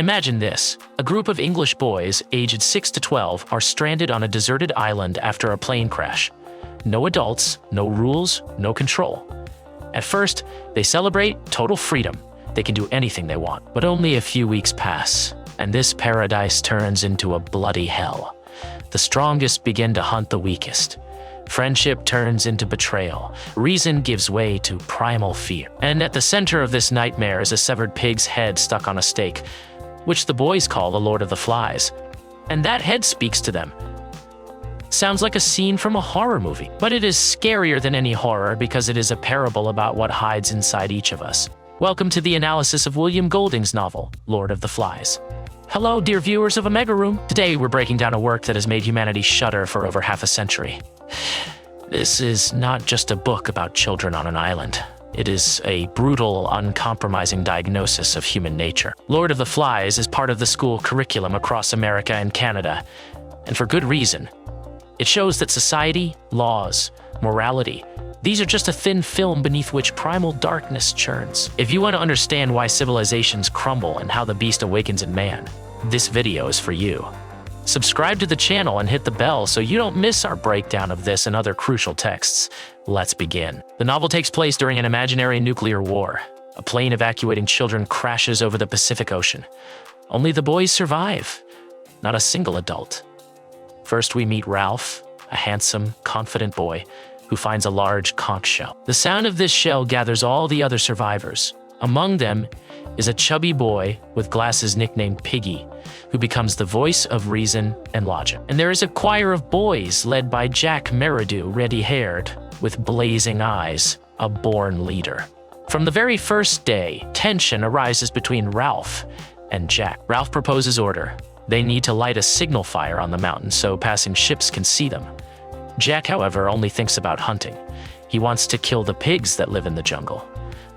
Imagine this. A group of English boys, aged 6 to 12, are stranded on a deserted island after a plane crash. No adults, no rules, no control. At first, they celebrate total freedom. They can do anything they want. But only a few weeks pass, and this paradise turns into a bloody hell. The strongest begin to hunt the weakest. Friendship turns into betrayal. Reason gives way to primal fear. And at the center of this nightmare is a severed pig's head stuck on a stake, which the boys call the Lord of the Flies. And that head speaks to them. Sounds like a scene from a horror movie, but it is scarier than any horror because it is a parable about what hides inside each of us. Welcome to the analysis of William Golding's novel, Lord of the Flies. Hello, dear viewers of Omega Room. Today we're breaking down a work that has made humanity shudder for over half a century. This is not just a book about children on an island. It is a brutal, uncompromising diagnosis of human nature. Lord of the Flies is part of the school curriculum across America and Canada, and for good reason. It shows that society, laws, morality, these are just a thin film beneath which primal darkness churns. If you want to understand why civilizations crumble and how the beast awakens in man, this video is for you. Subscribe to the channel and hit the bell so you don't miss our breakdown of this and other crucial texts. Let's begin. The novel takes place during an imaginary nuclear war. A plane evacuating children crashes over the Pacific Ocean. Only the boys survive, not a single adult. First we meet Ralph, a handsome, confident boy who finds a large conch shell. The sound of this shell gathers all the other survivors. Among them is a chubby boy with glasses nicknamed Piggy, who becomes the voice of reason and logic. And there is a choir of boys led by Jack Meridew, reddy-haired, with blazing eyes, a born leader. From the very first day, tension arises between Ralph and Jack. Ralph proposes order. They need to light a signal fire on the mountain so passing ships can see them. Jack, however, only thinks about hunting. He wants to kill the pigs that live in the jungle.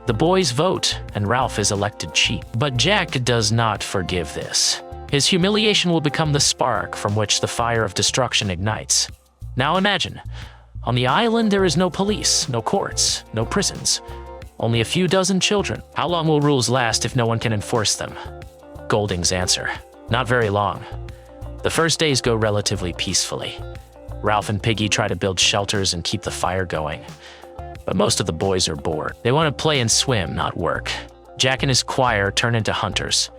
The boys vote, and Ralph is elected chief. But Jack does not forgive this. His humiliation will become the spark from which the fire of destruction ignites. Now imagine, on the island there is no police, no courts, no prisons, only a few dozen children. How long will rules last if no one can enforce them? Golding's answer: not very long. The first days go relatively peacefully. Ralph and Piggy try to build shelters and keep the fire going. But most of the boys are bored. They want to play and swim, not work. Jack and his choir turn into hunters.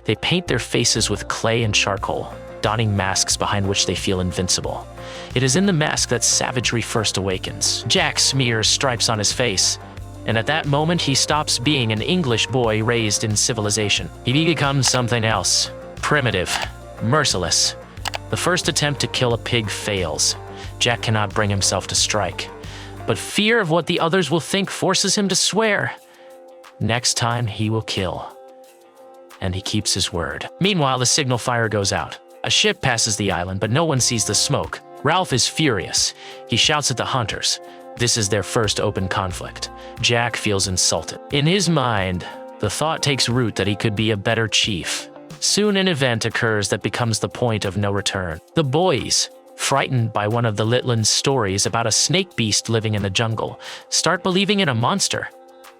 They paint their faces with clay and charcoal, donning masks behind which they feel invincible. It is in the mask that savagery first awakens. Jack smears stripes on his face, and at that moment he stops being an English boy raised in civilization. He becomes something else, primitive, merciless. The first attempt to kill a pig fails. Jack cannot bring himself to strike, but fear of what the others will think forces him to swear. Next time he will kill. And he keeps his word. Meanwhile, the signal fire goes out. A ship passes the island, but no one sees the smoke. Ralph is furious. He shouts at the hunters. This is their first open conflict. Jack feels insulted. In his mind, the thought takes root that he could be a better chief. Soon an event occurs that becomes the point of no return. The boys, frightened by one of the Litlands stories about a snake beast living in the jungle, start believing in a monster.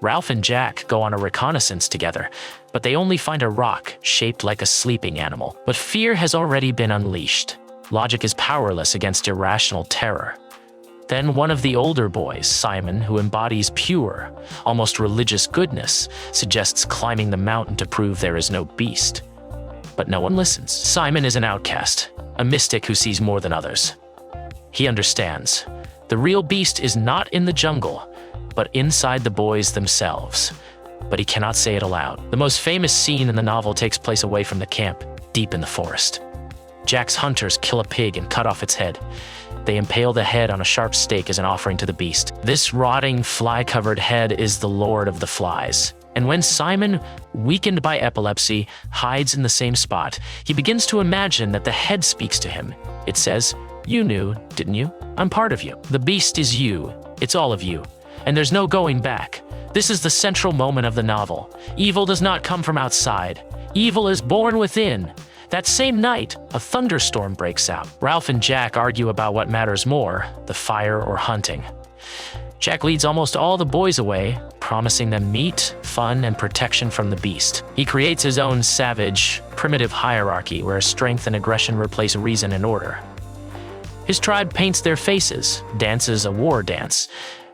Ralph and Jack go on a reconnaissance together, but they only find a rock shaped like a sleeping animal. But fear has already been unleashed. Logic is powerless against irrational terror. Then one of the older boys, Simon, who embodies pure, almost religious goodness, suggests climbing the mountain to prove there is no beast. But no one listens. Simon is an outcast, a mystic who sees more than others. He understands. The real beast is not in the jungle, but inside the boys themselves. But he cannot say it aloud. The most famous scene in the novel takes place away from the camp, deep in the forest. Jack's hunters kill a pig and cut off its head. They impale the head on a sharp stake as an offering to the beast. This rotting, fly-covered head is the Lord of the Flies. And when Simon, weakened by epilepsy, hides in the same spot, he begins to imagine that the head speaks to him. It says, "You knew, didn't you? I'm part of you. The beast is you. It's all of you. And there's no going back." This is the central moment of the novel. Evil does not come from outside. Evil is born within. That same night, a thunderstorm breaks out. Ralph and Jack argue about what matters more, the fire or hunting. Jack leads almost all the boys away, promising them meat, fun, and protection from the beast. He creates his own savage, primitive hierarchy where strength and aggression replace reason and order. His tribe paints their faces, dances a war dance,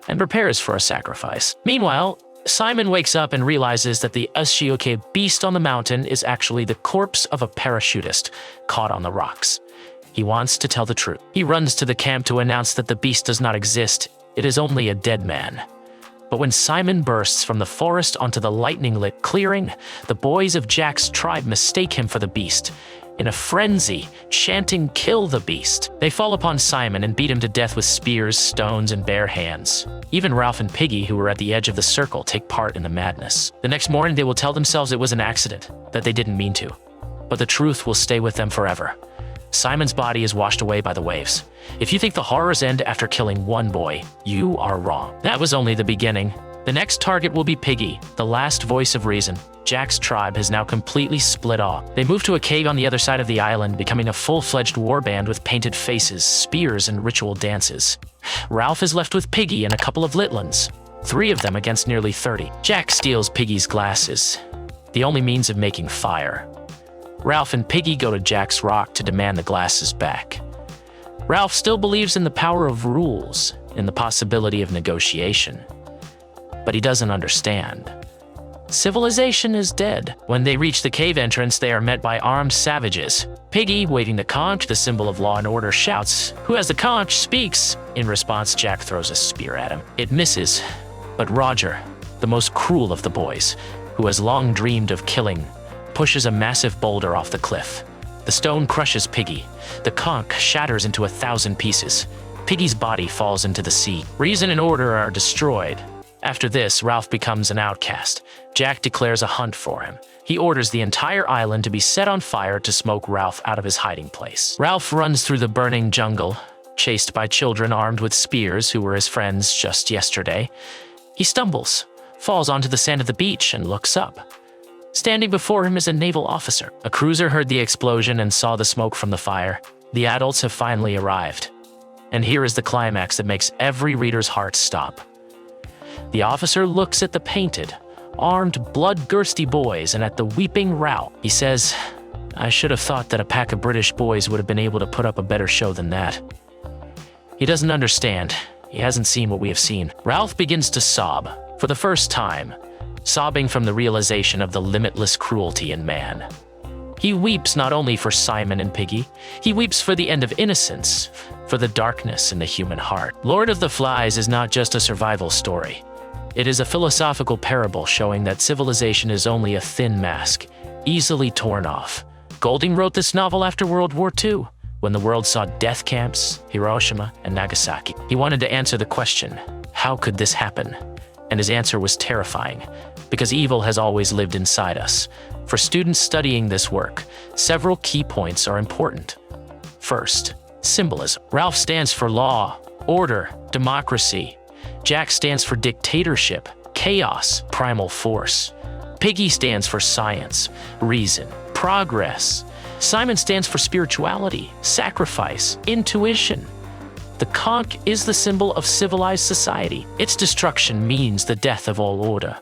and prepares for a sacrifice. Meanwhile, Simon wakes up and realizes that the Ushioke beast on the mountain is actually the corpse of a parachutist caught on the rocks. He wants to tell the truth. He runs to the camp to announce that the beast does not exist. It is only a dead man. But when Simon bursts from the forest onto the lightning-lit clearing, the boys of Jack's tribe mistake him for the beast. In a frenzy, chanting, "Kill the beast!" They fall upon Simon and beat him to death with spears, stones, and bare hands. Even Ralph and Piggy, who were at the edge of the circle, take part in the madness. The next morning, they will tell themselves it was an accident, that they didn't mean to. But the truth will stay with them forever. Simon's body is washed away by the waves. If you think the horrors end after killing one boy, you are wrong. That was only the beginning. The next target will be Piggy, the last voice of reason. Jack's tribe has now completely split off. They move to a cave on the other side of the island, becoming a full-fledged warband with painted faces, spears, and ritual dances. Ralph is left with Piggy and a couple of Litlans, 3 of them against nearly 30. Jack steals Piggy's glasses, the only means of making fire. Ralph and Piggy go to Jack's rock to demand the glasses back. Ralph still believes in the power of rules, in the possibility of negotiation. But he doesn't understand. Civilization is dead. When they reach the cave entrance, they are met by armed savages. Piggy, waving the conch, the symbol of law and order, shouts, "Who has the conch? Speaks!" In response, Jack throws a spear at him. It misses, but Roger, the most cruel of the boys, who has long dreamed of killing, pushes a massive boulder off the cliff. The stone crushes Piggy. The conch shatters into 1,000 pieces. Piggy's body falls into the sea. Reason and order are destroyed. After this, Ralph becomes an outcast. Jack declares a hunt for him. He orders the entire island to be set on fire to smoke Ralph out of his hiding place. Ralph runs through the burning jungle, chased by children armed with spears who were his friends just yesterday. He stumbles, falls onto the sand of the beach, and looks up. Standing before him is a naval officer. A cruiser heard the explosion and saw the smoke from the fire. The adults have finally arrived. And here is the climax that makes every reader's heart stop. The officer looks at the painted, armed, bloodthirsty boys and at the weeping Ralph. He says, "I should have thought that a pack of British boys would have been able to put up a better show than that." He doesn't understand. He hasn't seen what we have seen. Ralph begins to sob, for the first time, sobbing from the realization of the limitless cruelty in man. He weeps not only for Simon and Piggy, he weeps for the end of innocence, for the darkness in the human heart. Lord of the Flies is not just a survival story. It is a philosophical parable showing that civilization is only a thin mask, easily torn off. Golding wrote this novel after World War II, when the world saw death camps, Hiroshima, and Nagasaki. He wanted to answer the question, how could this happen? And his answer was terrifying, because evil has always lived inside us. For students studying this work, several key points are important. First, symbolism. Ralph stands for law, order, democracy. Jack stands for dictatorship, chaos, primal force. Piggy stands for science, reason, progress. Simon stands for spirituality, sacrifice, intuition. The conch is the symbol of civilized society. Its destruction means the death of all order.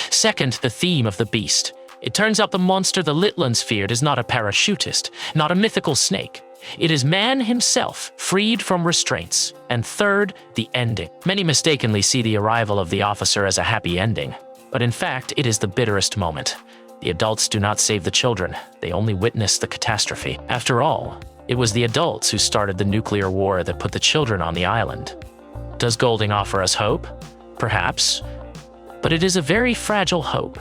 Second, the theme of the beast. It turns out the monster the Litlans feared is not a parachutist, not a mythical snake. It is man himself, freed from restraints. And third, the ending. Many mistakenly see the arrival of the officer as a happy ending, but in fact, it is the bitterest moment. The adults do not save the children, they only witness the catastrophe. After all, it was the adults who started the nuclear war that put the children on the island. Does Golding offer us hope? Perhaps, but it is a very fragile hope.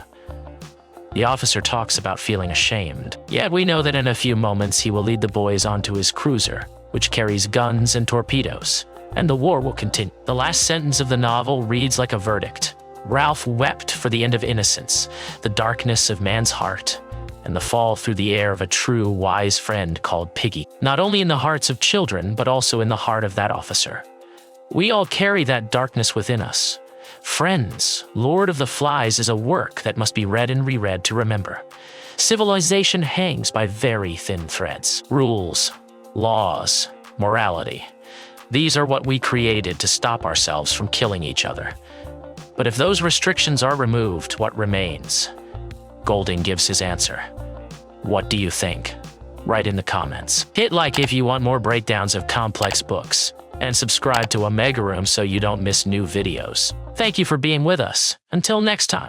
The officer talks about feeling ashamed, yet we know that in a few moments he will lead the boys onto his cruiser, which carries guns and torpedoes, and the war will continue. The last sentence of the novel reads like a verdict. Ralph wept for the end of innocence, the darkness of man's heart, and the fall through the air of a true, wise friend called Piggy, not only in the hearts of children, but also in the heart of that officer. We all carry that darkness within us. Friends, Lord of the Flies is a work that must be read and reread to remember. Civilization hangs by very thin threads. Rules, laws, morality. These are what we created to stop ourselves from killing each other. But if those restrictions are removed, what remains? Golding gives his answer. What do you think? Write in the comments. Hit like if you want more breakdowns of complex books, and subscribe to Omega Room so you don't miss new videos. Thank you for being with us. Until next time.